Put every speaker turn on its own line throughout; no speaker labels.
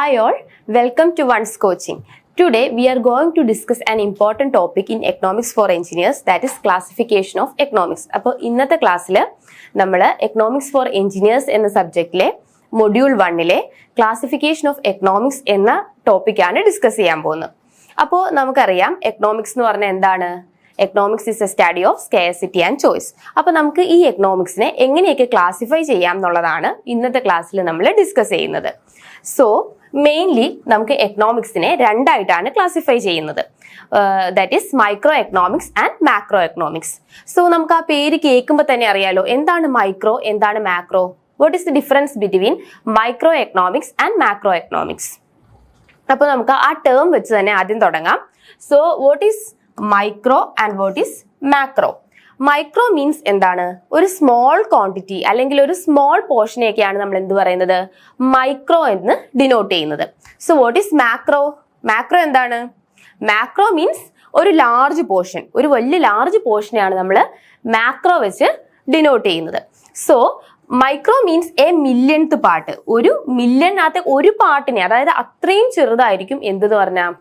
Hi all, welcome to One's Coaching. Today we are going to discuss an important topic in economics for engineers, that is classification of economics. അപ്പോൾ ഇന്നത്തെ ക്ലാസ്സിൽ നമ്മൾ economics for engineers എന്ന സബ്ജക്റ്റിലെ module 1ലെ classification of economics എന്ന ടോപ്പിക്കാണ് discuss ചെയ്യാൻ പോകുന്നത്. അപ്പോൾ നമുക്കറിയാം എക്കണോമിക്സ് എന്ന് പറഞ്ഞാൽ എന്താണ്? Economics is A study of scarcity and choice. അപ്പോൾ നമുക്ക് ഈ എക്കണോമിക്സിനെ എങ്ങനെയൊക്കെ ക്ലാസിഫൈ ചെയ്യാം എന്നുള്ളതാണ് ഇന്നത്തെ ക്ലാസ്സിൽ നമ്മൾ ഡിസ്കസ് ചെയ്യുന്നത്. സോ മെയിൻലി നമുക്ക് എക്കണോമിക്സിനെ രണ്ടായിട്ടാണ് ക്ലാസിഫൈ ചെയ്യുന്നത്. That is micro economics and macro economics. So നമുക്ക് ആ പേര് കേൾക്കുമ്പോൾ തന്നെ അറിയാലോ എന്താണ് മൈക്രോ, എന്താണ് macro. What is the difference between micro economics and macro economics? അപ്പോൾ നമുക്ക് ആ ടേം വെച്ച് തന്നെ ആദ്യം തുടങ്ങാം. So what is micro and what is macro? Micro means എന്താണ്? ഒരു സ്മോൾ ക്വാണ്ടിറ്റി അല്ലെങ്കിൽ ഒരു സ്മോൾ പോർഷനെയൊക്കെയാണ് നമ്മൾ എന്ത് പറയുന്നത്? മൈക്രോ എന്ന് ഡിനോട്ട് ചെയ്യുന്നത്. So what is macro? Macro എന്താണ്? മാക്രോ മീൻസ് ഒരു ലാർജ് പോർഷൻ, ഒരു വലിയ ലാർജ് പോർഷനെയാണ് നമ്മൾ മാക്രോ വെച്ച് ഡിനോട്ട് ചെയ്യുന്നത്. So micro means a millionth part. ഒരു മില്യണിനകത്തെ ഒരു പാർട്ടിനെ, അതായത് അത്രയും ചെറുതായിരിക്കും എന്തെന്ന് പറഞ്ഞാൽ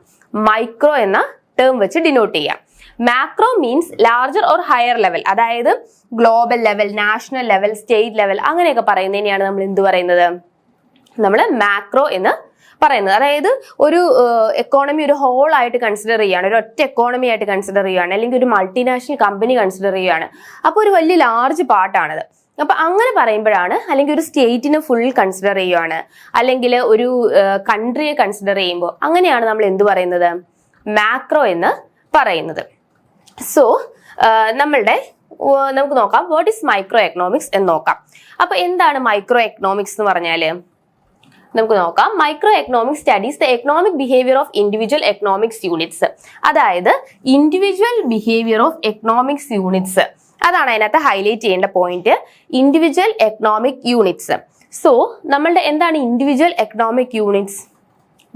മൈക്രോ എന്ന ടേം വെച്ച് ഡിനോട്ട് ചെയ്യാം. Macro means larger or higher level, അതായത് global level, national level, state level അങ്ങനെയൊക്കെ പറയുന്നതിനെയാണ് നമ്മൾ എന്ത് പറയുന്നത്? നമ്മൾ മാക്രോ എന്ന് പറയുന്നത്. അതായത് ഒരു എക്കോണമി ഒരു ഹോൾ ആയിട്ട് കൺസിഡർ ചെയ്യുകയാണ്, ഒരു ഒറ്റ എക്കോണമി ആയിട്ട് കൺസിഡർ ചെയ്യുകയാണ്, അല്ലെങ്കിൽ ഒരു മൾട്ടിനാഷണൽ കമ്പനി കൺസിഡർ ചെയ്യുകയാണ്. അപ്പോൾ ഒരു വലിയ ലാർജ് പാർട്ടാണത്. അപ്പൊ അങ്ങനെ പറയുമ്പോഴാണ്, അല്ലെങ്കിൽ ഒരു സ്റ്റേറ്റിനെ ഫുൾ കൺസിഡർ ചെയ്യുകയാണ്, അല്ലെങ്കിൽ ഒരു കൺട്രിയെ കൺസിഡർ ചെയ്യുമ്പോൾ അങ്ങനെയാണ് നമ്മൾ എന്ത് പറയുന്നത്? മാക്രോ എന്ന് പറയുന്നത്. സോ നമുക്ക് നോക്കാം വാട്ട് ഈസ് മൈക്രോ എക്കണോമിക്സ് എന്ന് നോക്കാം. അപ്പൊ എന്താണ് മൈക്രോ എക്കണോമിക്സ് എന്ന് പറഞ്ഞാല്? നമുക്ക് നോക്കാം. Micro economics studies the economic behaviour of individual economics units. അതായത് individual behaviour of economics units, അതാണ് അതിനകത്ത് ഹൈലൈറ്റ് ചെയ്യേണ്ട point. Individual economic units. So നമ്മളുടെ എന്താണ് individual economic units?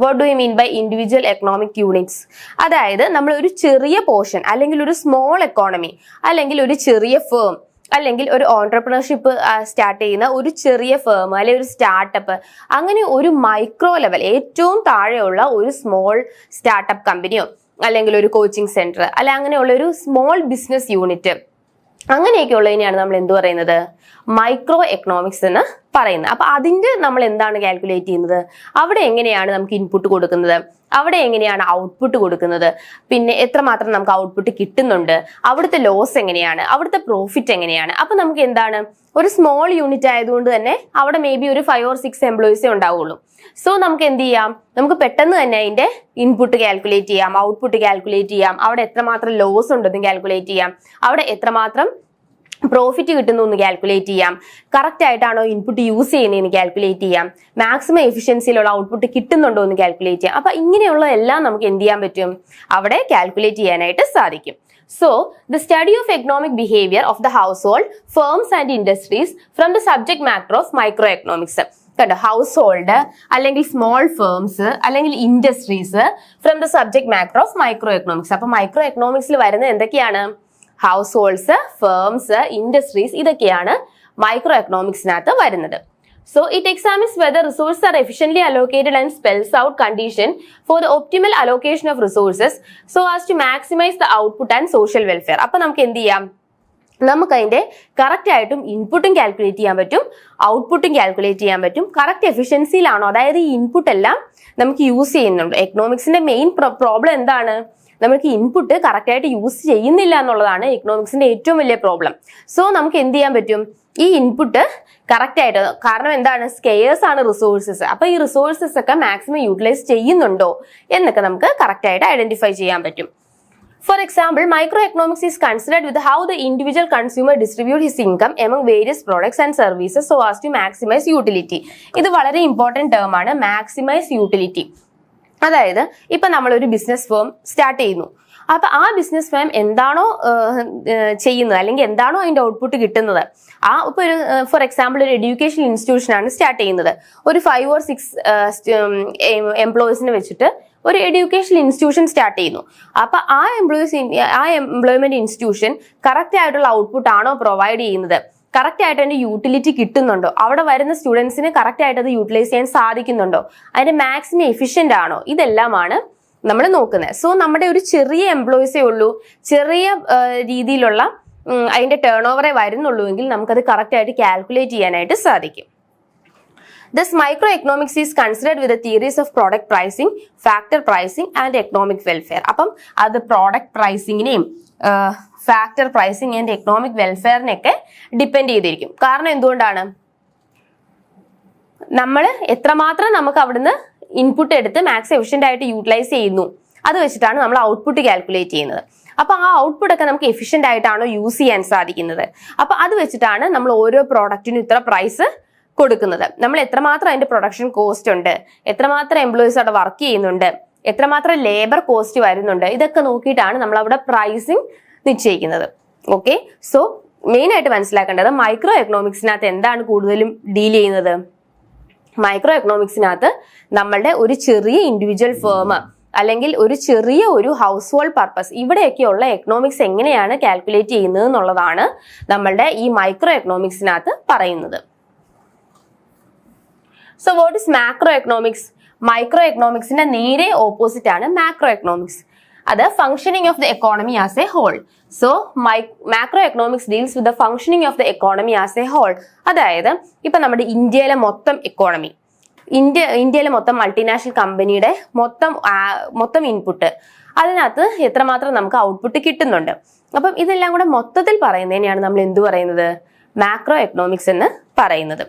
What do you mean by individual economic units? അതായത് നമ്മൾ ഒരു ചെറിയ പോർഷൻ, അല്ലെങ്കിൽ ഒരു സ്മോൾ എക്കോണമി, അല്ലെങ്കിൽ ഒരു ചെറിയ ഫേം, അല്ലെങ്കിൽ ഒരു ഓൺട്രപ്രണർഷിപ്പ് സ്റ്റാർട്ട് ചെയ്യുന്ന ഒരു ചെറിയ ഫേം, അല്ലെങ്കിൽ ഒരു സ്റ്റാർട്ടപ്പ്, അങ്ങനെ ഒരു മൈക്രോ ലെവൽ, ഏറ്റവും താഴെയുള്ള ഒരു സ്മോൾ സ്റ്റാർട്ടപ്പ് കമ്പനിയോ അല്ലെങ്കിൽ ഒരു കോച്ചിങ് സെന്റർ, അല്ലെ അങ്ങനെയുള്ള ഒരു സ്മോൾ ബിസിനസ് യൂണിറ്റ്, അങ്ങനെയൊക്കെ ഉള്ളതിനെയാണ് നമ്മൾ എന്ത് പറയുന്നത്? മൈക്രോ എക്കണോമിക്സ് എന്ന് പറയുന്നത്. അപ്പൊ അതിന്റെ നമ്മൾ എന്താണ് കാൽക്കുലേറ്റ് ചെയ്യുന്നത്? അവിടെ എങ്ങനെയാണ് നമുക്ക് ഇൻപുട്ട് കൊടുക്കുന്നത്, അവിടെ എങ്ങനെയാണ് ഔട്ട്പുട്ട് കൊടുക്കുന്നത്, പിന്നെ എത്രമാത്രം നമുക്ക് ഔട്ട്പുട്ട് കിട്ടുന്നുണ്ട്, അവിടുത്തെ ലോസ് എങ്ങനെയാണ്, അവിടുത്തെ പ്രോഫിറ്റ് എങ്ങനെയാണ്. അപ്പൊ നമുക്ക് എന്താണ്, ഒരു സ്മോൾ യൂണിറ്റ് ആയതുകൊണ്ട് തന്നെ അവിടെ മേ ബി ഒരു 5 or 6 എംപ്ലോയീസേ ഉണ്ടാവുള്ളൂ. സോ നമുക്ക് എന്ത് ചെയ്യാം? നമുക്ക് പെട്ടെന്ന് തന്നെ അതിന്റെ ഇൻപുട്ട് കാൽക്കുലേറ്റ് ചെയ്യാം, ഔട്ട്പുട്ട് കാൽക്കുലേറ്റ് ചെയ്യാം, അവിടെ എത്രമാത്രം ലോസ് ഉണ്ടെന്ന് കാൽക്കുലേറ്റ് ചെയ്യാം, അവിടെ എത്രമാത്രം പ്രോഫിറ്റ് കിട്ടുന്നു എന്ന് കാൽക്കുലേറ്റ് ചെയ്യാം, കറക്റ്റ് ആയിട്ടാണോ ഇൻപുട്ട് യൂസ് ചെയ്യുന്നതെന്ന് കാൽക്കുലേറ്റ് ചെയ്യാം, മാക്സിമം എഫിഷ്യൻസിയിലുള്ള ഔട്ട്പുട്ട് കിട്ടുന്നുണ്ടോ എന്ന് കാൽക്കുലേറ്റ് ചെയ്യാം. അപ്പൊ ഇങ്ങനെയുള്ള എല്ലാം നമുക്ക് എന്ത് ചെയ്യാൻ പറ്റും? അവിടെ കാൽക്കുലേറ്റ് ചെയ്യാനായിട്ട് സാധിക്കും. So, the study of economic behavior of the household, firms and industries from the subject matter of microeconomics. കണ്ടോ, ഹൗസ് ഹോൾഡ്, അല്ലെങ്കിൽ സ്മോൾ ഫേംസ്, അല്ലെങ്കിൽ industries from the subject matter of micro economics. അപ്പൊ micro എക്കണോമിക്സിൽ വരുന്നത് എന്തൊക്കെയാണ്? House holds, firms, industries, ഇതൊക്കെയാണ് micro എക്കണോമിക്സിനകത്ത് വരുന്നത്. So it examines whether resources are efficiently allocated and spells out condition for the optimal allocation of resources so as to maximize the output and social welfare. അപ്പൊ നമുക്ക് എന്ത് ചെയ്യാം? നമുക്ക് അതിന്റെ correct ആയിട്ടും ഇൻപുട്ടും കാൽക്കുലേറ്റ് ചെയ്യാൻ പറ്റും, ഔട്ട്പുട്ടും കാൽക്കുലേറ്റ് ചെയ്യാൻ പറ്റും. കറക്റ്റ് എഫിഷ്യൻസിയിലാണോ, അതായത് ഈ ഇൻപുട്ട് എല്ലാം നമുക്ക് യൂസ് ചെയ്യുന്നുണ്ട്. എക്കണോമിക്സിന്റെ മെയിൻ പ്രോബ്ലം എന്താണ്? നമുക്ക് ഇൻപുട്ട് കറക്റ്റ് ആയിട്ട് യൂസ് ചെയ്യുന്നില്ല എന്നുള്ളതാണ് എക്കണോമിക്സിന്റെ ഏറ്റവും വലിയ പ്രോബ്ലം. സോ നമുക്ക് എന്ത് ചെയ്യാൻ പറ്റും? ഈ ഇൻപുട്ട് കറക്റ്റ് ആയിട്ട്, കാരണം എന്താണ്, സ്കെയേഴ്സ് ആണ് റിസോഴ്സസ്. അപ്പൊ ഈ റിസോഴ്സസ് ഒക്കെ മാക്സിമം യൂട്ടിലൈസ് ചെയ്യുന്നുണ്ടോ എന്നൊക്കെ നമുക്ക് കറക്റ്റ് ആയിട്ട് ഐഡന്റിഫൈ ചെയ്യാൻ പറ്റും. For example, microeconomics is considered with how the individual consumer distribute his income among various products and services so as to maximize utility. ഇത് വളരെ ഇമ്പോർട്ടന്റ് ടേം ആണ്, മാക്സിമൈസ് യൂട്ടിലിറ്റി. അതായത് ഇപ്പൊ നമ്മളൊരു ബിസിനസ് ഫേം സ്റ്റാർട്ട് ചെയ്യുന്നു. അപ്പൊ ആ ബിസിനസ് ഫേം എന്താണോ ചെയ്യുന്നത്, അല്ലെങ്കിൽ എന്താണോ അതിന്റെ ഔട്ട്പുട്ട് കിട്ടുന്നത്, ഇപ്പൊ ഒരു ഫോർ എക്സാമ്പിൾ ഒരു എഡ്യൂക്കേഷൻ ഇൻസ്റ്റിറ്റ്യൂഷൻ ആണ് സ്റ്റാർട്ട് ചെയ്യുന്നത്. ഒരു 5 or 6 എംപ്ലോയീസിനെ വെച്ചിട്ട് ഒരു എഡ്യൂക്കേഷൻ ഇൻസ്റ്റിറ്റ്യൂഷൻ സ്റ്റാർട്ട് ചെയ്യുന്നു. അപ്പൊ ആ എംപ്ലോയ്മെന്റ് ഇൻസ്റ്റിറ്റ്യൂഷൻ കറക്റ്റ് ആയിട്ടുള്ള ഔട്ട്പുട്ട് ആണോ പ്രൊവൈഡ് ചെയ്യുന്നത്, കറക്റ്റ് ആയിട്ട് അതിന്റെ യൂട്ടിലിറ്റി കിട്ടുന്നുണ്ടോ, അവിടെ വരുന്ന സ്റ്റുഡൻസിന് കറക്റ്റ് ആയിട്ട് അത് യൂട്ടിലൈസ് ചെയ്യാൻ സാധിക്കുന്നുണ്ടോ, അതിന്റെ മാക്സിമം എഫിഷ്യന്റ് ആണോ, ഇതെല്ലാമാണ് നമ്മൾ നോക്കുന്നത്. സോ നമ്മുടെ ഒരു ചെറിയ എംപ്ലോയീസേ ഉള്ളൂ, ചെറിയ രീതിയിലുള്ള അതിന്റെ ടേൺ ഓവറേ വരുന്നുള്ളൂ എങ്കിൽ നമുക്കത് കറക്റ്റ് ആയിട്ട് കാൽക്കുലേറ്റ് ചെയ്യാനായിട്ട് സാധിക്കും. Thus, microeconomics is considered with the theories of product pricing, factor pricing and economic welfare. അപ്പം അത് പ്രോഡക്റ്റ് പ്രൈസിങ്ങിനെയും ഫാക്ടർ പ്രൈസിങ് ആൻഡ് എക്കണോമിക് വെൽഫെയറിനെയൊക്കെ ഡിപ്പെൻഡ് ചെയ്തിരിക്കും. കാരണം എന്തുകൊണ്ടാണ്, നമ്മൾ എത്രമാത്രം നമുക്ക് അവിടുന്ന് ഇൻപുട്ട് എടുത്ത് മാക്സ് എഫിഷ്യന്റ് ആയിട്ട് യൂട്ടിലൈസ് ചെയ്യുന്നു, അത് വെച്ചിട്ടാണ് നമ്മൾ ഔട്ട്പുട്ട് കാൽക്കുലേറ്റ് ചെയ്യുന്നത്. അപ്പൊ ആ ഔട്ട്പുട്ട് ഒക്കെ നമുക്ക് എഫിഷ്യന്റ് ആയിട്ടാണോ യൂസ് ചെയ്യാൻ സാധിക്കുന്നത്, അപ്പൊ അത് വെച്ചിട്ടാണ് നമ്മൾ ഓരോ പ്രോഡക്റ്റിനും ഇത്ര പ്രൈസ് കൊടുക്കുന്നത്. നമ്മൾ എത്രമാത്രം അതിന്റെ പ്രൊഡക്ഷൻ കോസ്റ്റ് ഉണ്ട്, എത്രമാത്രം എംപ്ലോയീസ് അവിടെ വർക്ക് ചെയ്യുന്നുണ്ട്, എത്രമാത്രം ലേബർ കോസ്റ്റ് വരുന്നുണ്ട്, ഇതൊക്കെ നോക്കിയിട്ടാണ് നമ്മൾ അവിടെ പ്രൈസിങ് നിശ്ചയിക്കുന്നത്. ഓക്കെ, സോ മെയിൻ ആയിട്ട് മനസ്സിലാക്കേണ്ടത് മൈക്രോ എക്കണോമിക്സിനകത്ത് എന്താണ് കൂടുതലും ഡീൽ ചെയ്യുന്നത്. മൈക്രോ എക്കണോമിക്സിനകത്ത് നമ്മളുടെ ഒരു ചെറിയ ഇൻഡിവിജ്വൽ ഫേം അല്ലെങ്കിൽ ഒരു ചെറിയ ഒരു ഹൗസ് ഹോൾഡ് പർപ്പസ്, ഇവിടെയൊക്കെയുള്ള എക്കണോമിക്സ് എങ്ങനെയാണ് കാൽക്കുലേറ്റ് ചെയ്യുന്നത് എന്നുള്ളതാണ് നമ്മളുടെ ഈ മൈക്രോ എക്കണോമിക്സിനകത്ത് പറയുന്നത്. So what is macro economics? Micro എക്കണോമിക്സിന്റെ നേരെ ഓപ്പോസിറ്റ് ആണ് മാക്രോ എക്കണോമിക്സ്. അത് functioning of the economy as a whole. So macro economics deals with the functioning of the economy as a whole. അതായത് ഇപ്പൊ നമ്മുടെ ഇന്ത്യയിലെ മൊത്തം എക്കോണമി, ഇന്ത്യയിലെ മൊത്തം മൾട്ടിനാഷണൽ കമ്പനിയുടെ മൊത്തം ഇൻപുട്ട്, അതിനകത്ത് എത്രമാത്രം നമുക്ക് ഔട്ട്പുട്ട് കിട്ടുന്നുണ്ട്. അപ്പം ഇതെല്ലാം കൂടെ മൊത്തത്തിൽ പറയുന്നതിനെയാണ് നമ്മൾ എന്ത് പറയുന്നത്, മാക്രോ എക്കണോമിക്സ് എന്ന് പറയുന്നത്.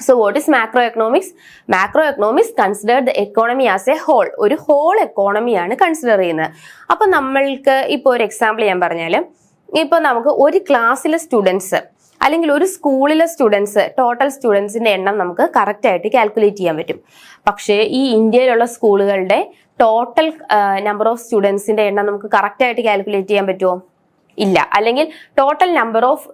So what is macroeconomics? Macroeconomics considered the economy as a whole. ഒരു ഹോൾ എക്കോണമിയാണ് കൺസിഡർ ചെയ്യുന്നത്. അപ്പൊ നമ്മൾക്ക് ഇപ്പോൾ ഒരു എക്സാമ്പിൾ ഞാൻ പറഞ്ഞാൽ, ഇപ്പൊ നമുക്ക് ഒരു ക്ലാസ്സിലെ സ്റ്റുഡൻസ് അല്ലെങ്കിൽ ഒരു സ്കൂളിലെ സ്റ്റുഡൻസ്, ടോട്ടൽ സ്റ്റുഡൻസിന്റെ എണ്ണം നമുക്ക് കറക്റ്റ് ആയിട്ട് കാൽക്കുലേറ്റ് ചെയ്യാൻ പറ്റും. പക്ഷേ ഈ ഇന്ത്യയിലുള്ള സ്കൂളുകളുടെ ടോട്ടൽ നമ്പർ ഓഫ് സ്റ്റുഡൻസിന്റെ എണ്ണം നമുക്ക് കറക്റ്റ് ആയിട്ട് കാൽക്കുലേറ്റ് ചെയ്യാൻ പറ്റുമോ? ഇല്ല. അല്ലെങ്കിൽ ടോട്ടൽ നമ്പർ ഓഫ്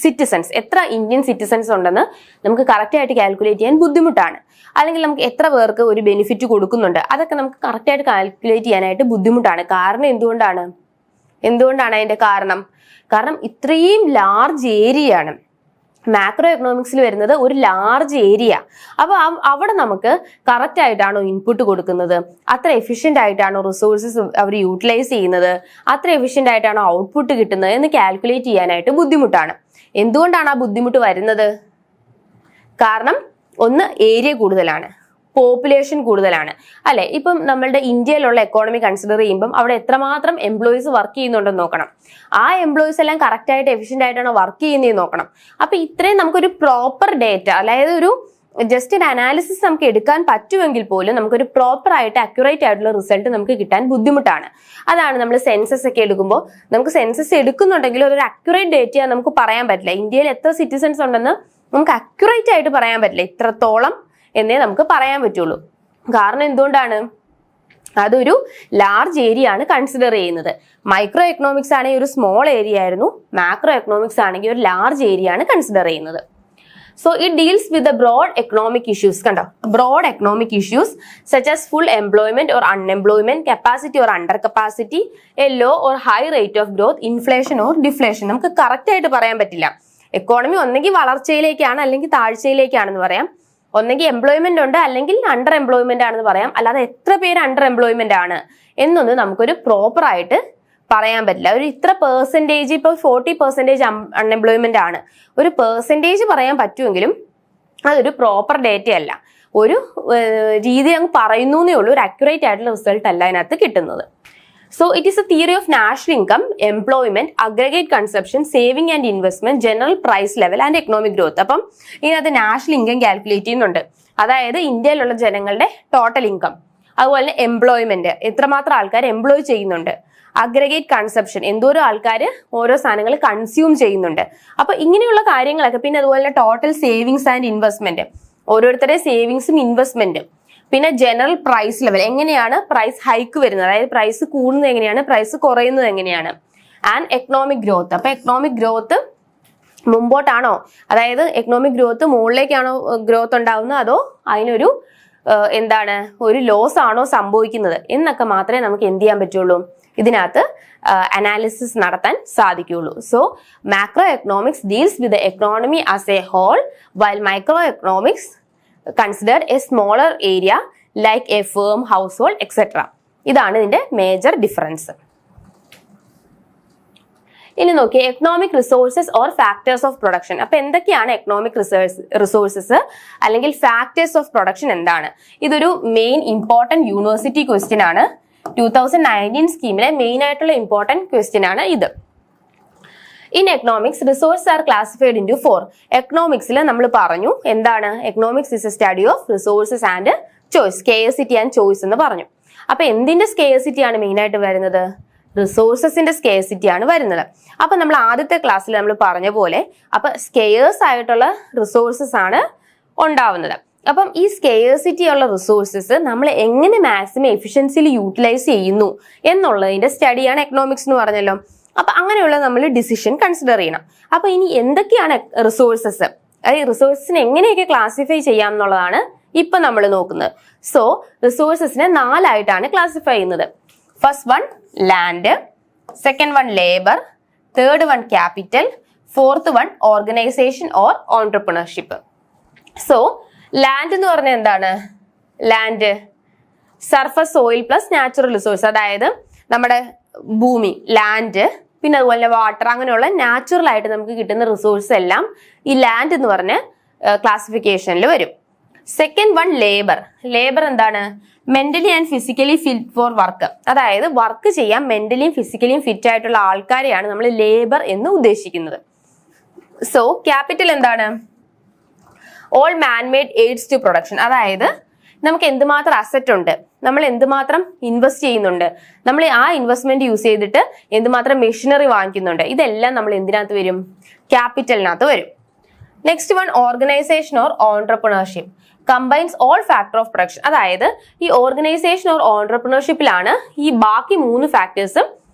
സിറ്റിസൺസ്, എത്ര ഇന്ത്യൻ സിറ്റിസൺസ് ഉണ്ടെന്ന് നമുക്ക് കറക്റ്റ് ആയിട്ട് കാൽക്കുലേറ്റ് ചെയ്യാൻ ബുദ്ധിമുട്ടാണ്. അല്ലെങ്കിൽ നമുക്ക് എത്ര പേർക്ക് ഒരു ബെനിഫിറ്റ് കൊടുക്കുന്നുണ്ട്, അതൊക്കെ നമുക്ക് കറക്റ്റ് ആയിട്ട് കാൽക്കുലേറ്റ് ചെയ്യാനായിട്ട് ബുദ്ധിമുട്ടാണ്. കാരണം എന്തുകൊണ്ടാണ് അതിന്റെ കാരണം ഇത്രയും ലാർജ് ഏരിയയാണ് മാക്രോ എക്കണോമിക്സിൽ വരുന്നത്, ഒരു ലാർജ് ഏരിയ. അപ്പൊ അവിടെ നമുക്ക് കറക്റ്റ് ആയിട്ടാണോ ഇൻപുട്ട് കൊടുക്കുന്നത്, അത്ര എഫിഷ്യന്റ് ആയിട്ടാണോ റിസോഴ്സസ് അവർ യൂട്ടിലൈസ് ചെയ്യുന്നത്, അത്ര എഫിഷ്യന്റ് ആയിട്ടാണോ ഔട്ട്പുട്ട് കിട്ടുന്നത് എന്ന് കാൽക്കുലേറ്റ് ചെയ്യാനായിട്ട് ബുദ്ധിമുട്ടാണ്. എന്തുകൊണ്ടാണ് ആ ബുദ്ധിമുട്ട് വരുന്നത്? കാരണം ഒന്ന്, ഏരിയ കൂടുതലാണ്, പോപ്പുലേഷൻ കൂടുതലാണ്, അല്ലെ? ഇപ്പം നമ്മളുടെ ഇന്ത്യയിലുള്ള എക്കോണമി കൺസിഡർ ചെയ്യുമ്പം അവിടെ എത്രമാത്രം എംപ്ലോയീസ് വർക്ക് ചെയ്യുന്നുണ്ടെന്ന് നോക്കണം. ആ എംപ്ലോയീസ് എല്ലാം കറക്റ്റ് ആയിട്ട് എഫിഷ്യന്റ് ആയിട്ടാണോ വർക്ക് ചെയ്യുന്നതെന്ന് നോക്കണം. അപ്പൊ ഇത്രയും നമുക്കൊരു പ്രോപ്പർ ഡേറ്റ, അതായത് ഒരു ജസ്റ്റ് ഒരു അനാലിസിസ് നമുക്ക് എടുക്കാൻ പറ്റുമെങ്കിൽ പോലും നമുക്കൊരു പ്രോപ്പർ ആയിട്ട് അക്യുറേറ്റ് ആയിട്ടുള്ള റിസൾട്ട് നമുക്ക് കിട്ടാൻ ബുദ്ധിമുട്ടാണ്. അതാണ് നമ്മൾ സെൻസസ് ഒക്കെ എടുക്കുമ്പോൾ, നമുക്ക് സെൻസസ് എടുക്കുന്നുണ്ടെങ്കിൽ ഒരു അക്യുറേറ്റ് ഡേറ്റ നമുക്ക് പറയാൻ പറ്റില്ല. ഇന്ത്യയിൽ എത്ര സിറ്റിസൺസ് ഉണ്ടെന്ന് നമുക്ക് അക്യുറേറ്റ് ആയിട്ട് പറയാൻ പറ്റില്ല, ഇത്രത്തോളം എന്നേ നമുക്ക് പറയാൻ പറ്റുള്ളൂ. കാരണം എന്തുകൊണ്ടാണ്? അതൊരു ലാർജ് ഏരിയ ആണ് കൺസിഡർ ചെയ്യുന്നത്. മൈക്രോ എക്കണോമിക്സ് ആണെങ്കിൽ ഒരു സ്മോൾ ഏരിയ ആയിരുന്നു, മാക്രോ എക്കണോമിക്സ് ആണെങ്കിൽ ഒരു ലാർജ് ഏരിയ ആണ് കൺസിഡർ ചെയ്യുന്നത്. So it deals with the broad economic issues. കണ്ടോ, broad economic issues such as full employment or unemployment, capacity or under capacity, a low or high rate of growth, inflation or deflation. നമുക്ക് correct ആയിട്ട് പറയാൻ പറ്റില്ല. Economy ഒന്നെങ്കിൽ വളർച്ചയിലേക്കാണ് അല്ലെങ്കിൽ താഴ്ചയിലേക്കാണെന്ന് പറയാം, ഒന്നെങ്കിൽ employment ഉണ്ട് അല്ലെങ്കിൽ അണ്ടർ എംപ്ലോയ്മെന്റ് ആണെന്ന് പറയാം. അല്ലാതെ എത്ര പേര് അണ്ടർ എംപ്ലോയ്മെന്റ് ആണ് എന്നൊന്നും നമുക്കൊരു പ്രോപ്പർ ആയിട്ട് പറയാൻ പറ്റില്ല. ഒരു ഇത്ര പെർസെൻറ്റേജ്, ഇപ്പോൾ 40% അൺഎംപ്ലോയ്മെന്റ് ആണ്, ഒരു പെർസെൻറ്റേജ് പറയാൻ പറ്റുമെങ്കിലും അതൊരു പ്രോപ്പർ ഡേറ്റ അല്ല, ഒരു രീതി അങ്ങ് പറയുന്നേ ഉള്ളൂ, ഒരു അക്യുറേറ്റ് ആയിട്ടുള്ള റിസൾട്ട് അല്ല അതിനകത്ത് കിട്ടുന്നത്. So it is a theory of national income, employment, aggregate consumption, saving and investment, general price level and economic growth. അപ്പം ഇതിനകത്ത് നാഷണൽ ഇൻകം കാൽക്കുലേറ്റ് ചെയ്യുന്നുണ്ട്, അതായത് ഇന്ത്യയിലുള്ള ജനങ്ങളുടെ ടോട്ടൽ ഇൻകം, അതുപോലെ എംപ്ലോയ്മെന്റ്, എത്രമാത്രം ആൾക്കാർ എംപ്ലോയ് ചെയ്യുന്നുണ്ട്, അഗ്രഗേറ്റ് കൺസപ്ഷൻ, എന്തോരോ ആൾക്കാർ ഓരോ സാധനങ്ങൾ കൺസ്യൂം ചെയ്യുന്നുണ്ട്. അപ്പൊ ഇങ്ങനെയുള്ള കാര്യങ്ങളൊക്കെ, പിന്നെ അതുപോലെ ടോട്ടൽ സേവിങ്സ് ആൻഡ് ഇൻവെസ്റ്റ്മെന്റ്, ഓരോരുത്തരുടെ സേവിങ്സും ഇൻവെസ്റ്റ്മെന്റും, പിന്നെ ജനറൽ പ്രൈസ് ലെവൽ, എങ്ങനെയാണ് പ്രൈസ് ഹൈക്ക് വരുന്നത്, അതായത് പ്രൈസ് കൂടുന്നത് എങ്ങനെയാണ്, പ്രൈസ് കുറയുന്നത് എങ്ങനെയാണ്, ആൻഡ് എക്കണോമിക് ഗ്രോത്ത്. അപ്പൊ എക്കണോമിക് ഗ്രോത്ത് മുമ്പോട്ടാണോ, അതായത് എക്കണോമിക് ഗ്രോത്ത് മുകളിലേക്കാണോ ഗ്രോത്ത് ഉണ്ടാവുന്നത്, അതോ അതിനൊരു ഒരു ലോസ് ആണോ സംഭവിക്കുന്നത് എന്നൊക്കെ മാത്രമേ നമുക്ക് എന്ത് ചെയ്യാൻ പറ്റുള്ളൂ, ഇതിനകത്ത് അനാലിസിസ് നടത്താൻ സാധിക്കുകയുള്ളൂ. So macro economics deals with the economy as a whole, while microeconomics considered a smaller area like a firm, household etcetera. ഇതാണ് ഇതിന്റെ മേജർ ഡിഫറൻസ്. ഇനി നോക്കി economic resources or factors of production. അപ്പൊ എന്തൊക്കെയാണ് economic resources അല്ലെങ്കിൽ factors of production എന്താണ്? ഇതൊരു main important university question ആണ്. 2019 സ്കീമിലെ മെയിൻ ആയിട്ടുള്ള ഇമ്പോർട്ടന്റ് ക്വസ്റ്റ്യൻ ആണ് ഇത്. In economics resources are classified into 4. എക്കണോമിക്സിൽ നമ്മൾ പറഞ്ഞു എന്താണ്? Economics is A study of resources and choice, scarcity and choice എന്ന് പറഞ്ഞു. അപ്പൊ എന്തിന്റെ സ്കേഴ്സിറ്റി ആണ് മെയിൻ ആയിട്ട് വരുന്നത്? റിസോഴ്സസിന്റെ സ്കേഴ്സിറ്റി ആണ് വരുന്നത്. അപ്പൊ നമ്മൾ ആദ്യത്തെ ക്ലാസ്സിൽ നമ്മൾ പറഞ്ഞ പോലെ അപ്പൊ സ്കേഴ്സ് ആയിട്ടുള്ള റിസോഴ്സസ് ആണ് ഉണ്ടാവുന്നത്. അപ്പം ഈ സ്കേഴ്സിറ്റി ഉള്ള റിസോഴ്സസ് നമ്മൾ എങ്ങനെ മാക്സിമം എഫിഷ്യൻസിയിൽ യൂട്ടിലൈസ് ചെയ്യുന്നു എന്നുള്ളതിന്റെ സ്റ്റഡിയാണ് എക്കണോമിക്സ് എന്ന് പറഞ്ഞല്ലോ. അപ്പൊ അങ്ങനെയുള്ള നമ്മൾ ഡിസിഷൻ കൺസിഡർ ചെയ്യണം. അപ്പൊ ഇനി എന്തൊക്കെയാണ് റിസോഴ്സസ്, അതായത് റിസോഴ്സസിനെ എങ്ങനെയൊക്കെ ക്ലാസിഫൈ ചെയ്യാം എന്നുള്ളതാണ് ഇപ്പൊ നമ്മൾ നോക്കുന്നത്. സോ റിസോഴ്സസിനെ 4 ആയിട്ടാണ് ക്ലാസിഫൈ ചെയ്യുന്നത്. First one land, second one labour, third one capital, fourth one organisation or entrepreneurship. So land എന്ന് പറഞ്ഞാൽ എന്താണ്? Land surface soil plus natural resource, അതായത് നമ്മുടെ ഭൂമി, ലാൻഡ്, പിന്നെ അതുപോലെ വാട്ടർ, അങ്ങനെയുള്ള നാച്ചുറൽ ആയിട്ട് നമുക്ക് കിട്ടുന്ന റിസോഴ്സ് എല്ലാം ഈ ലാൻഡ് എന്ന് പറഞ്ഞ ക്ലാസിഫിക്കേഷനിൽ വരും. Second one labour. ലേബർ എന്താണ്? Mentally and physically fit for work, അതായത് വർക്ക് ചെയ്യാൻ മെന്റലിയും ഫിസിക്കലിയും ഫിറ്റ് ആയിട്ടുള്ള ആൾക്കാരെയാണ് നമ്മൾ ലേബർ എന്ന് ഉദ്ദേശിക്കുന്നത്. സോ ക്യാപിറ്റൽ എന്താണ്? All manmade aids to production, അതായത് നമുക്ക് എന്തുമാത്രം അസറ്റ് ഉണ്ട്, നമ്മൾ എന്തുമാത്രം ഇൻവെസ്റ്റ് ചെയ്യുന്നുണ്ട്, നമ്മൾ ആ ഇൻവെസ്റ്റ്മെന്റ് യൂസ് ചെയ്തിട്ട് എന്തുമാത്രം മെഷീനറി വാങ്ങിക്കുന്നുണ്ട്, ഇതെല്ലാം നമ്മൾ എന്തിനകത്ത് വരും? ക്യാപിറ്റലിനകത്ത് വരും. Next one organisation or entrepreneurship combines all factor of production, അതായത് ഈ ഓർഗനൈസേഷൻ ഓർ ഓൺട്രപ്രണർഷിപ്പിലാണ് ഈ ബാക്കി 3 ഫാക്ടേഴ്സും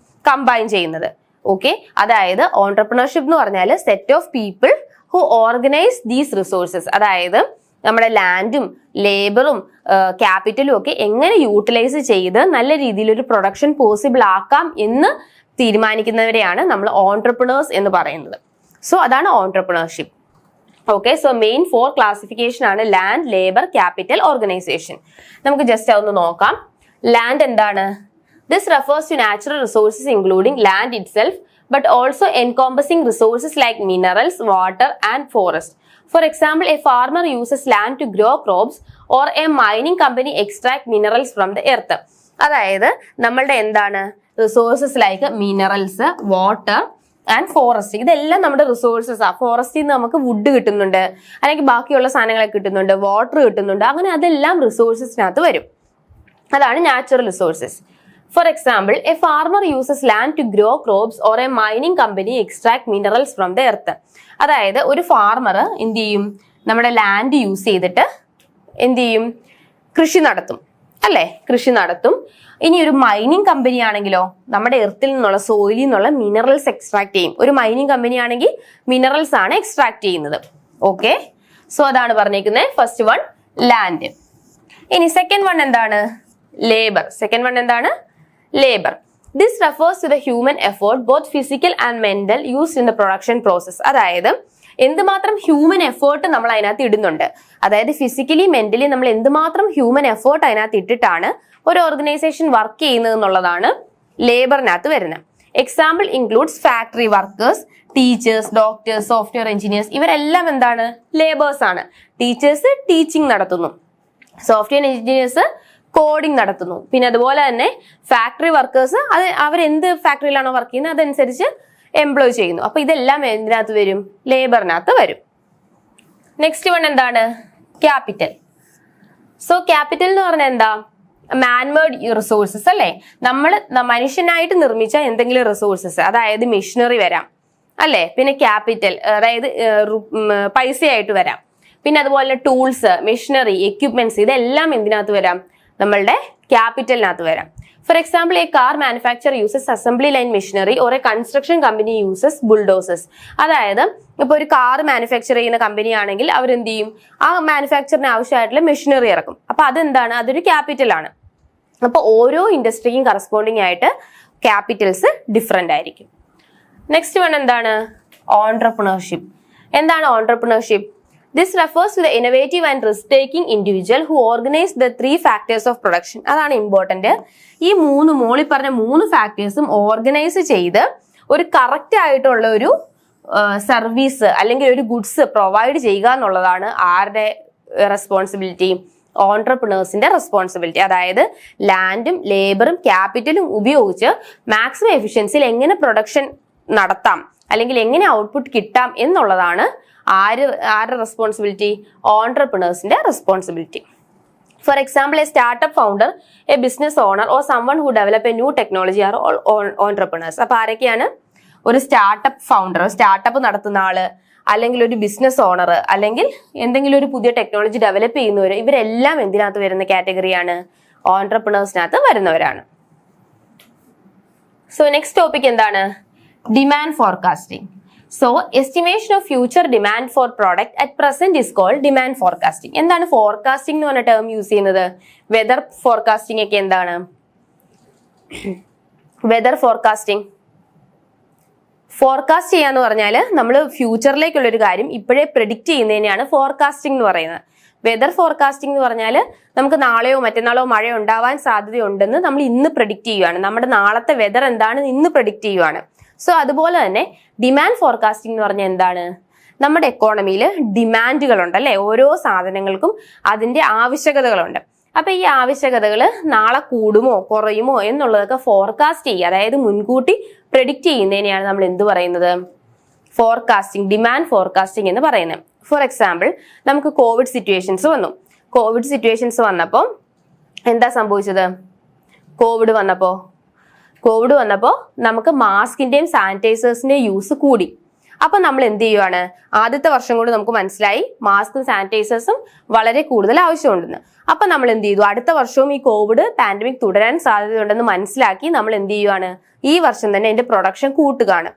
കമ്പൈൻ ചെയ്യുന്നത്. ഓക്കെ, അതായത് ഓൺട്രപ്രണർഷിപ്പ് എന്ന് പറഞ്ഞാൽ set of people who organise these resources, അതായത് നമ്മുടെ ലാൻഡും ലേബറും ക്യാപിറ്റലും ഒക്കെ എങ്ങനെ യൂട്ടിലൈസ് ചെയ്ത് നല്ല രീതിയിൽ ഒരു പ്രൊഡക്ഷൻ പോസിബിൾ ആക്കാം എന്ന് തീരുമാനിക്കുന്നവരെയാണ് നമ്മൾ ഓൺട്രപ്രണേഴ്സ് എന്ന് പറയുന്നത്. സോ അതാണ് entrepreneurship. Okay, so main 4 classification ആണ് ലാൻഡ്, ലേബർ, ക്യാപിറ്റൽ, ഓർഗനൈസേഷൻ. നമുക്ക് ജസ്റ്റ് അതൊന്ന് നോക്കാം. ലാൻഡ് എന്താണ്? This refers to natural resources including land itself but also encompassing resources like minerals, water and forest. For example, a farmer uses land to grow crops or a mining company extract minerals from the earth. അതായത് നമ്മളുടെ എന്താണ് resources like minerals, water and forest, ഇതെല്ലാം നമ്മുടെ resources ആ. ഫോറസ്റ്റിൽ നിന്ന് നമുക്ക് would കിട്ടുന്നുണ്ട്, അല്ലെങ്കിൽ ബാക്കിയുള്ള സാധനങ്ങളൊക്കെ കിട്ടുന്നുണ്ട്, വാട്ടർ കിട്ടുന്നുണ്ട്, അങ്ങനെ അതെല്ലാം റിസോഴ്സസിനകത്ത് വരും. അതാണ് natural resources. For example, a farmer uses land to grow crops or a mining company extract minerals from the earth. അതായത് ഒരു ഫാർമർ എന്ത് ചെയ്യും? നമ്മുടെ ലാൻഡ് യൂസ് ചെയ്തിട്ട് എന്ത് ചെയ്യും? കൃഷി നടത്തും, അല്ലെ? കൃഷി നടത്തും. ഇനി ഒരു മൈനിങ് കമ്പനി ആണെങ്കിലോ നമ്മുടെ എർത്തിൽ നിന്നുള്ള സോയിലിൽ നിന്നുള്ള മിനറൽസ് എക്സ്ട്രാക്ട് ചെയ്യും. ഒരു മൈനിങ് കമ്പനി ആണെങ്കിൽ മിനറൽസ് ആണ് എക്സ്ട്രാക്ട് ചെയ്യുന്നത്. ഓക്കെ, സോ അതാണ് പറഞ്ഞേക്കുന്നത്. First one land. ഇനി സെക്കൻഡ് വൺ എന്താണ്? ലേബർ. സെക്കൻഡ് വൺ എന്താണ്? Labour. This refers to the human effort, both physical and mental, used in the production process. അതായത് എന്തുമാത്രം ഹ്യൂമൻ എഫേർട്ട് നമ്മൾ അതിനകത്ത് ഇടുന്നുണ്ട്, അതായത് ഫിസിക്കലി മെന്റലി നമ്മൾ എന്തുമാത്രം ഹ്യൂമൻ എഫേർട്ട് അതിനകത്ത് ഇട്ടിട്ടാണ് ഒരു ഓർഗനൈസേഷൻ വർക്ക് ചെയ്യുന്നത് എന്നുള്ളതാണ് ലേബറിനകത്ത് വരുന്നത്. Example includes factory workers, teachers, doctors, software engineers. ഇവരെല്ലാം എന്താണ്? ലേബേഴ്സ് ആണ്. ടീച്ചേഴ്സ് ടീച്ചിങ് നടത്തുന്നു, സോഫ്റ്റ്വെയർ എഞ്ചിനീയേഴ്സ് കോഡിംഗ് നടത്തുന്നു, പിന്നെ അതുപോലെ തന്നെ ഫാക്ടറി വർക്കേഴ്സ് അത് അവരെന്ത് ഫാക്ടറിയിലാണോ വർക്ക് ചെയ്യുന്നത് അതനുസരിച്ച് എംപ്ലോയ് ചെയ്യുന്നു. അപ്പൊ ഇതെല്ലാം എന്തിനകത്ത് വരും? ലേബറിനകത്ത് വരും. നെക്സ്റ്റ് വൺ എന്താണ്? ക്യാപിറ്റൽ. സോ ക്യാപിറ്റൽ എന്ന് പറഞ്ഞാൽ എന്താ? മാൻമേഡ് റിസോഴ്സസ്, അല്ലെ? നമ്മൾ മനുഷ്യനായിട്ട് നിർമ്മിച്ച എന്തെങ്കിലും റിസോഴ്സസ്, അതായത് മെഷീനറി വരാം, അല്ലെ? പിന്നെ ക്യാപിറ്റൽ അതായത് പൈസയായിട്ട് വരാം, പിന്നെ അതുപോലെ ടൂൾസ്, മെഷീനറി, എക്യുപ്മെന്റ്സ്, ഇതെല്ലാം എന്തിനകത്ത് വരാം? നമ്മളുടെ ക്യാപിറ്റലിനകത്ത് വരാം. For example, a car manufacture uses assembly line machinery or a construction company uses bulldozers. അതായത് ഇപ്പൊ ഒരു കാർ മാനുഫാക്ചർ ചെയ്യുന്ന കമ്പനി ആണെങ്കിൽ അവരെന്ത് ചെയ്യും? ആ മാനുഫാക്ചറിന് ആവശ്യമായിട്ടുള്ള മെഷീനറി ഇറക്കും. അപ്പൊ അതെന്താണ്? അതൊരു ക്യാപിറ്റൽ ആണ്. അപ്പൊ ഓരോ ഇൻഡസ്ട്രിക്കും കറസ്പോണ്ടിങ് ആയിട്ട് ക്യാപിറ്റൽസ് ഡിഫറെന്റ് ആയിരിക്കും. നെക്സ്റ്റ് വൺ എന്താണ്? ഓൺട്രപ്രണർഷിപ്പ്. എന്താണ് entrepreneurship? This refers to the innovative and risk taking individual who organise the 3 factors of production. അതാണ് ഇമ്പോർട്ടന്റ്. ഈ മോളിൽ പറഞ്ഞ 3 ഫാക്ടേഴ്സും ഓർഗനൈസ് ചെയ്ത് ഒരു കറക്റ്റ് ആയിട്ടുള്ള ഒരു സർവീസ് അല്ലെങ്കിൽ ഒരു ഗുഡ്സ് പ്രൊവൈഡ് ചെയ്യുക എന്നുള്ളതാണ് ആരുടെ റെസ്പോൺസിബിലിറ്റി? ഓൺട്രപ്രണേഴ്സിന്റെ റെസ്പോൺസിബിലിറ്റി. അതായത് ലാൻഡും ലേബറും ക്യാപിറ്റലും ഉപയോഗിച്ച് മാക്സിമം എഫിഷ്യൻസിയിൽ എങ്ങനെ പ്രൊഡക്ഷൻ നടത്താം അല്ലെങ്കിൽ എങ്ങനെ ഔട്ട്പുട്ട് കിട്ടാം എന്നുള്ളതാണ് ആരുടെ റെസ്പോൺസിബിലിറ്റി? ഓൺട്രപ്രണേഴ്സിന്റെ responsibility. For example, a startup founder, a business owner or someone who develop a new technology are all entrepreneurs. അപ്പൊ ആരൊക്കെയാണ്? ഒരു സ്റ്റാർട്ടപ്പ് ഫൗണ്ടർ, സ്റ്റാർട്ടപ്പ് നടത്തുന്ന ആള്, അല്ലെങ്കിൽ ഒരു ബിസിനസ് ഓണർ, അല്ലെങ്കിൽ എന്തെങ്കിലും ഒരു പുതിയ ടെക്നോളജി ഡെവലപ്പ് ചെയ്യുന്നവർ, ഇവരെല്ലാം എന്തിനകത്ത് വരുന്ന കാറ്റഗറിയാണ്? ഓൺട്രപ്രണേഴ്സിനകത്ത് വരുന്നവരാണ്. സോ നെക്സ്റ്റ് ടോപ്പിക് എന്താണ്? Demand forecasting. So estimation of future demand for product at present is called demand forecasting. എന്താണ് ഫോർകാസ്റ്റിംഗ് എന്ന് പറഞ്ഞ ടേം യൂസ് ചെയ്യുന്നത്? വെദർ ഫോർകാസ്റ്റിംഗ് ഒക്കെ എന്താണ്? വെദർ ഫോർകാസ്റ്റ് ചെയ്യാന്ന് പറഞ്ഞാൽ നമ്മൾ ഫ്യൂച്ചറിലേക്കുള്ള ഒരു കാര്യം ഇപ്പോഴേ പ്രെഡിക്റ്റ് ചെയ്യുന്നതിനെയാണ് ഫോർകാസ്റ്റിംഗ് എന്ന് പറയുന്നത്. വെദർ ഫോർകാസ്റ്റിംഗ് എന്ന് പറഞ്ഞാൽ നമുക്ക് നാളെയോ മറ്റന്നാളോ മഴ ഉണ്ടാവാൻ സാധ്യതയുണ്ടെന്ന് നമ്മൾ ഇന്ന് പ്രെഡിക്റ്റ് ചെയ്യുകയാണ്. നമ്മുടെ നാളത്തെ വെദർ എന്താണെന്ന് ഇന്ന് പ്രെഡിക്റ്റ് ചെയ്യുകയാണ്. സോ അതുപോലെ തന്നെ ഡിമാൻഡ് ഫോർകാസ്റ്റിംഗ് എന്ന് പറഞ്ഞാൽ എന്താണ്? നമ്മുടെ എക്കോണമിയിൽ ഡിമാൻഡുകളുണ്ട് അല്ലെ? ഓരോ സാധനങ്ങൾക്കും അതിന്റെ ആവശ്യകതകളുണ്ട്. അപ്പൊ ഈ ആവശ്യകതകൾ നാളെ കൂടുമോ കുറയുമോ എന്നുള്ളതൊക്കെ ഫോർകാസ്റ്റ് ചെയ്യുക, അതായത് മുൻകൂട്ടി പ്രെഡിക്റ്റ് ചെയ്യുന്നതിനെയാണ് നമ്മൾ എന്ത് പറയുന്നത്? ഫോർകാസ്റ്റിംഗ്, ഡിമാൻഡ് ഫോർകാസ്റ്റിംഗ് എന്ന് പറയുന്നത്. ഫോർ എക്സാമ്പിൾ, നമുക്ക് കോവിഡ് സിറ്റുവേഷൻസ് വന്നു. കോവിഡ് സിറ്റുവേഷൻസ് വന്നപ്പോൾ എന്താ സംഭവിച്ചത്? കോവിഡ് വന്നപ്പോൾ നമുക്ക് മാസ്കിന്റെയും സാനിറ്റൈസേഴ്സിന്റെയും യൂസ് കൂടി. അപ്പൊ നമ്മൾ എന്ത് ചെയ്യുവാണ്? ആദ്യത്തെ വർഷം കൊണ്ട് നമുക്ക് മനസ്സിലായി മാസ്കും സാനിറ്റൈസേഴ്സും വളരെ കൂടുതൽ ആവശ്യമുണ്ടെന്ന്. അപ്പൊ നമ്മൾ എന്ത് ചെയ്തു? അടുത്ത വർഷവും ഈ കോവിഡ് പാൻഡമിക് തുടരാൻ സാധ്യതയുണ്ടെന്ന് മനസ്സിലാക്കി നമ്മൾ എന്ത് ചെയ്യുവാണ്? ഈ വർഷം തന്നെ അതിന്റെ പ്രൊഡക്ഷൻ കൂട്ടുകയാണ്.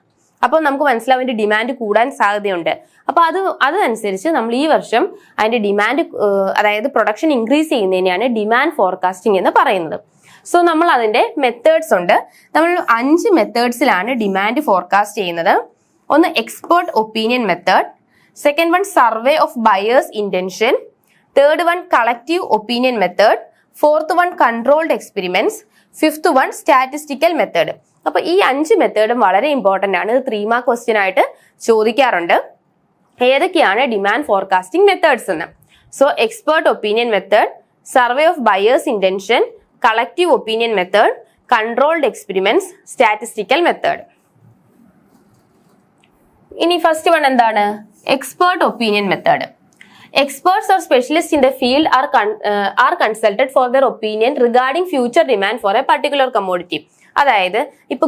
അപ്പൊ നമുക്ക് മനസ്സിലാവും അതിന്റെ ഡിമാൻഡ് കൂടാൻ സാധ്യതയുണ്ട്. അപ്പൊ അതനുസരിച്ച് നമ്മൾ ഈ വർഷം അതിന്റെ ഡിമാൻഡ്, അതായത് പ്രൊഡക്ഷൻ ഇൻക്രീസ് ചെയ്യുന്നതിനെയാണ് ഡിമാൻഡ് ഫോർകാസ്റ്റിംഗ് എന്ന് പറയുന്നത്. സോ നമ്മൾ അതിന്റെ മെത്തേഡ്സ് ഉണ്ട്. നമ്മൾ 5 മെത്തേഡ്സിലാണ് ഡിമാൻഡ് ഫോർകാസ്റ്റ് ചെയ്യുന്നത്. ഒന്ന് expert opinion method, second one survey of buyers intention, third one collective opinion method, fourth one controlled experiments, fifth one statistical method. അപ്പൊ ഈ 5 മെത്തേഡും വളരെ ഇമ്പോർട്ടന്റ് ആണ്. ഇത് 3 മാർക്ക് ക്വസ്റ്റ്യൻ ആയിട്ട് ചോദിക്കാറുണ്ട്. ഏതൊക്കെയാണ് ഡിമാൻഡ് ഫോർകാസ്റ്റിംഗ് മെത്തേഡ്സ് എന്ന്? So expert opinion method, survey of buyers intention, collective opinion method, controlled experiments, statistical method. ഇനി ഫസ്റ്റ് വൺ എന്താണ്? Expert opinion method. Experts or specialists in the field are consulted for their opinion regarding future demand for a particular commodity. അതായത് ഇപ്പൊ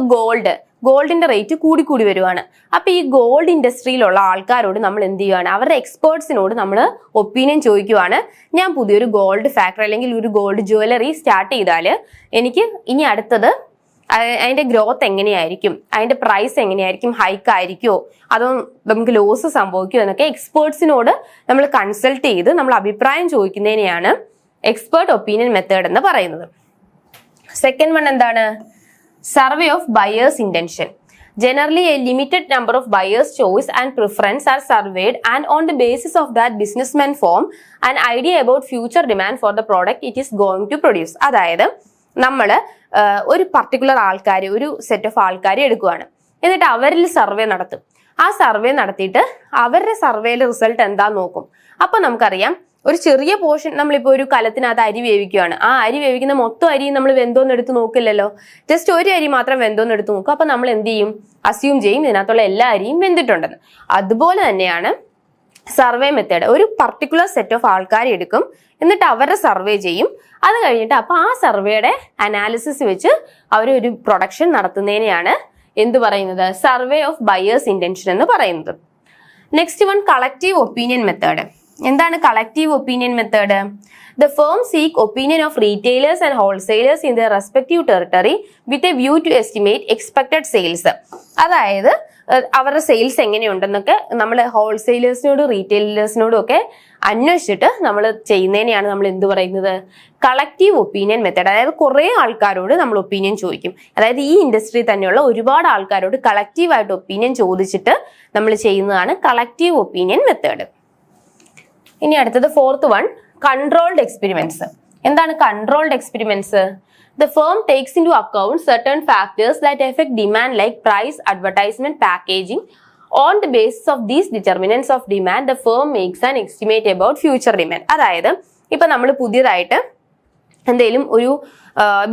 ഗോൾഡിന്റെ rate കൂടി വരുവാണ്. അപ്പൊ ഈ gold ഇൻഡസ്ട്രിയിലുള്ള ആൾക്കാരോട് നമ്മൾ എന്ത് ചെയ്യുവാണ്? അവരുടെ എക്സ്പേർട്സിനോട് നമ്മൾ ഒപ്പീനിയൻ ചോദിക്കുവാണ്. ഞാൻ പുതിയൊരു ഗോൾഡ് ഫാക്ടറി അല്ലെങ്കിൽ ഒരു ഗോൾഡ് ജ്വല്ലറി സ്റ്റാർട്ട് ചെയ്താൽ എനിക്ക് ഇനി അടുത്തത് അതിന്റെ ഗ്രോത്ത് എങ്ങനെയായിരിക്കും, അതിന്റെ പ്രൈസ് എങ്ങനെയായിരിക്കും, ഹൈക്ക് ആയിരിക്കുമോ അതോ നമുക്ക് ലോസ് സംഭവിക്കുമോ എന്നൊക്കെ എക്സ്പേർട്സിനോട് നമ്മൾ കൺസൾട്ട് ചെയ്ത് നമ്മൾ അഭിപ്രായം ചോദിക്കുന്നതിനെയാണ് എക്സ്പേർട്ട് ഒപ്പീനിയൻ മെത്തേഡ് എന്ന് പറയുന്നത്. സെക്കൻഡ് വൺ എന്താണ്? Survey of buyers intention. Generally, a limited number of buyers' choice and preference are surveyed, and on the basis of that, businessmen form an idea about future demand for the product it is going to produce. അതായത് നമ്മൾ ഒരു particular ആൾക്കാർ, ഒരു set of ആൾക്കാരെ എടുക്കുകയാണ്. എന്നിട്ട് അവരിൽ survey നടത്തും. ആ സർവേ നടത്തിയിട്ട് അവരുടെ സർവേയിലെ റിസൾട്ട് എന്താന്ന് നോക്കും. അപ്പൊ നമുക്കറിയാം ഒരു ചെറിയ പോർഷൻ, നമ്മളിപ്പോ ഒരു കലത്തിനകത്ത് അരി വേവിക്കുകയാണ്. ആ അരി വേവിക്കുന്ന മൊത്തം അരി നമ്മൾ വെന്തോന്ന് എടുത്ത് നോക്കില്ലല്ലോ, ജസ്റ്റ് ഒരു അരി മാത്രം വെന്തോന്ന് എടുത്ത് നോക്കും. അപ്പൊ നമ്മൾ എന്ത് ചെയ്യും? അസ്യൂം ചെയ്യും ഇതിനകത്തുള്ള എല്ലാ അരിയും വെന്തിട്ടുണ്ടെന്ന്. അതുപോലെ തന്നെയാണ് സർവേ മെത്തേഡ്. ഒരു പർട്ടിക്കുലർ സെറ്റ് ഓഫ് ആൾക്കാരെ എടുക്കും, എന്നിട്ട് അവരുടെ സർവേ ചെയ്യും. അത് കഴിഞ്ഞിട്ട് അപ്പൊ ആ സർവേയുടെ അനാലിസിസ് വെച്ച് അവരൊരു പ്രൊഡക്ഷൻ നടത്തുന്നതിനെയാണ് എന്ത് പറയുന്നത്? സർവേ ഓഫ് ബയേഴ്സ് ഇന്റൻഷൻ എന്ന് പറയുന്നത്. Next one collective opinion method. എന്താണ് collective opinion method? The firm seek opinion of retailers and wholesalers in their respective territory with a view to estimate expected sales. അതായത് അവരുടെ sales എങ്ങനെയുണ്ടെന്നൊക്കെ നമ്മൾ ഹോൾസെയിലേഴ്സിനോടും റീറ്റെയിലേഴ്സിനോടും ഒക്കെ അന്വേഷിച്ചിട്ട് നമ്മൾ ചെയ്യുന്നതിനെയാണ് നമ്മൾ എന്ത് പറയുന്നത്, കളക്റ്റീവ് ഒപ്പീനിയൻ മെത്തേഡ്. അതായത് കുറേ ആൾക്കാരോട് നമ്മൾ ഒപ്പീനിയൻ ചോദിക്കും. അതായത് ഈ ഇൻഡസ്ട്രി തന്നെയുള്ള ഒരുപാട് ആൾക്കാരോട് കളക്റ്റീവായിട്ട് ഒപ്പീനിയൻ ചോദിച്ചിട്ട് നമ്മൾ ചെയ്യുന്നതാണ് കളക്റ്റീവ് ഒപ്പീനിയൻ മെത്തേഡ്. ഇനി അടുത്തത് 4th വൺ, കൺട്രോൾഡ് എക്സ്പെരിമെന്റ്സ്. എന്താണ് controlled experiments? The firm takes into account certain factors that affect demand like price, advertisement, packaging. On the basis of these determinants of demand, the firm makes an estimate about future demand. അതായത് ഇപ്പൊ നമ്മൾ പുതിയതായിട്ട് എന്തെങ്കിലും ഒരു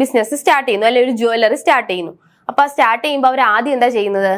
business start ചെയ്യുന്നു, അല്ലെങ്കിൽ ഒരു jewellery start ചെയ്യുന്നു. അപ്പൊ സ്റ്റാർട്ട് ചെയ്യുമ്പോൾ അവർ ആദ്യം എന്താ ചെയ്യുന്നത്,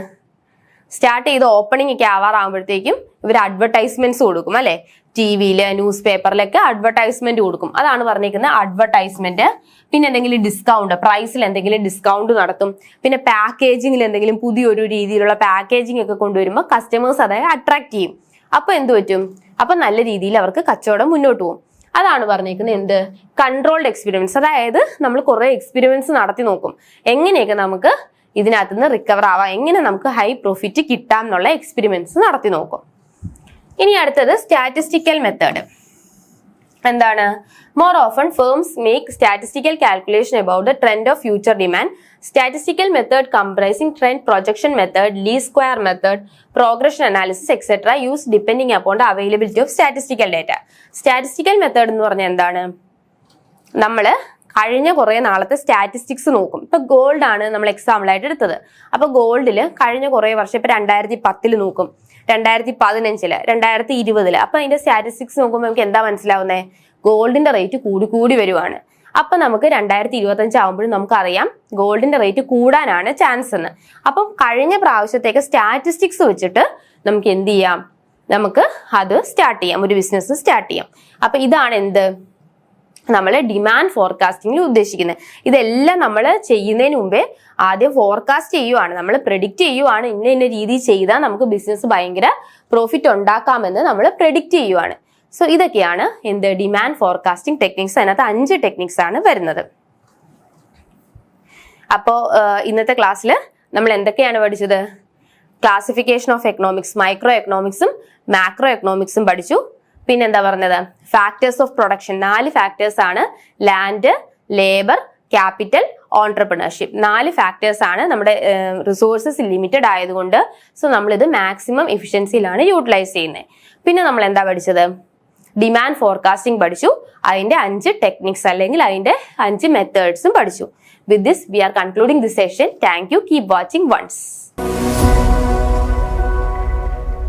സ്റ്റാർട്ട് ചെയ്ത് ഓപ്പണിംഗ് ഒക്കെ ആവാറാകുമ്പോഴത്തേക്കും ഇവർ അഡ്വർടൈസ്മെന്റ്സ് കൊടുക്കും അല്ലെ, ടിവിയില് ന്യൂസ് പേപ്പറിലൊക്കെ അഡ്വർടൈസ്മെന്റ് കൊടുക്കും. അതാണ് പറഞ്ഞിരിക്കുന്നത് അഡ്വർടൈസ്മെന്റ്. പിന്നെ എന്തെങ്കിലും ഡിസ്കൗണ്ട്, പ്രൈസിൽ എന്തെങ്കിലും ഡിസ്കൗണ്ട് നടത്തും. പിന്നെ പാക്കേജിങ്ങിൽ എന്തെങ്കിലും പുതിയൊരു രീതിയിലുള്ള പാക്കേജിംഗ് ഒക്കെ കൊണ്ടുവരുമ്പോൾ കസ്റ്റമേഴ്സ് അതായത് അട്രാക്ട് ചെയ്യും. അപ്പൊ എന്ത് പറ്റും, അപ്പൊ നല്ല രീതിയിൽ അവർക്ക് കച്ചവടം മുന്നോട്ട് പോകും. അതാണ് പറഞ്ഞിരിക്കുന്നത് എന്ത്, കൺട്രോൾഡ് എക്സ്പെരിമെന്റ്സ്. അതായത് നമ്മൾ കുറെ എക്സ്പെരിമെന്റ്സ് നടത്തി നോക്കും, എങ്ങനെയൊക്കെ നമുക്ക് ഇതിനകത്ത് നിന്ന് റിക്കവർ ആവാം, എങ്ങനെ നമുക്ക് ഹൈ പ്രോഫിറ്റ് കിട്ടാം എന്നുള്ള എക്സ്പെരിമെന്റ്സ് നടത്തി നോക്കും. ഇനി അടുത്തത് സ്റ്റാറ്റിസ്റ്റിക്കൽ മെത്തേഡ്. എന്താണ്? More often firms make statistical calculation about the trend of future demand. Statistical method comprising trend projection method, least square method, progression analysis etcetera use depending upon the availability of statistical data. Statistical method എന്ന് പറഞ്ഞാൽ എന്താണ്, നമ്മള് കഴിഞ്ഞ കുറെ നാളത്തെ statistics നോക്കും. ഇപ്പൊ gold ആണ് നമ്മൾ എക്സാമ്പിൾ ആയിട്ട് എടുത്തത്. അപ്പൊ ഗോൾഡില് കഴിഞ്ഞ കുറെ വർഷം, ഇപ്പൊ 2010 നോക്കും, 2015, 2020. അപ്പൊ അതിന്റെ സ്റ്റാറ്റിസ്റ്റിക്സ് നോക്കുമ്പോൾ നമുക്ക് എന്താ മനസ്സിലാവുന്നത്, ഗോൾഡിന്റെ റേറ്റ് കൂടി വരുവാണ്. അപ്പൊ നമുക്ക് 2025 ആകുമ്പോഴും നമുക്കറിയാം ഗോൾഡിന്റെ റേറ്റ് കൂടാനാണ് ചാൻസ് എന്ന്. അപ്പം കഴിഞ്ഞ പ്രാവശ്യത്തേക്ക് സ്റ്റാറ്റിസ്റ്റിക്സ് വെച്ചിട്ട് നമുക്ക് എന്ത് ചെയ്യാം, നമുക്ക് അത് സ്റ്റാർട്ട് ചെയ്യാം, ഒരു ബിസിനസ് സ്റ്റാർട്ട് ചെയ്യാം. അപ്പൊ ഇതാണ് എന്ത്, നമ്മൾ ഡിമാൻഡ് ഫോർകാസ്റ്റിംഗിൽ ഉദ്ദേശിക്കുന്നത്. ഇതെല്ലാം നമ്മൾ ചെയ്യുന്നതിന് മുമ്പേ ആദ്യം ഫോർകാസ്റ്റ് ചെയ്യുവാണ്, നമ്മൾ പ്രെഡിക്റ്റ് ചെയ്യുവാണ്, ഇന്ന രീതി ചെയ്താൽ നമുക്ക് ബിസിനസ് ഭയങ്കര പ്രോഫിറ്റ് ഉണ്ടാക്കാമെന്ന് നമ്മൾ പ്രെഡിക്റ്റ് ചെയ്യുവാണ്. സോ ഇതൊക്കെയാണ് എന്ത്, ഡിമാൻഡ് ഫോർകാസ്റ്റിംഗ് ടെക്നിക്സ്. അതിനകത്ത് 5 ടെക്നിക്സ് ആണ് വരുന്നത്. അപ്പോൾ ഇന്നത്തെ ക്ലാസ്സിൽ നമ്മൾ എന്തൊക്കെയാണ് പഠിച്ചത്, ക്ലാസിഫിക്കേഷൻ ഓഫ് എക്കണോമിക്സ്, മൈക്രോ എക്കണോമിക്സും മാക്രോ എക്കണോമിക്സും പഠിച്ചു. പിന്നെന്താ പറഞ്ഞത്, ഫാക്ടേഴ്സ് ഓഫ് പ്രൊഡക്ഷൻ. 4 ഫാക്ടേഴ്സ് ആണ്, land, labour, capital, entrepreneurship. 4 factors ആണ്. നമ്മുടെ റിസോഴ്സസ് ലിമിറ്റഡ് ആയതുകൊണ്ട് സോ നമ്മളിത് മാക്സിമം എഫിഷ്യൻസിയിലാണ് യൂട്ടിലൈസ് ചെയ്യുന്നത്. പിന്നെ നമ്മൾ എന്താ പഠിച്ചത്, ഡിമാൻഡ് ഫോർകാസ്റ്റിംഗ് പഠിച്ചു, അതിന്റെ 5 ടെക്നിക്സ് അല്ലെങ്കിൽ അതിന്റെ 5 മെത്തേഡ്സും പഠിച്ചു. With this we are concluding this session. Thank you. Keep watching once.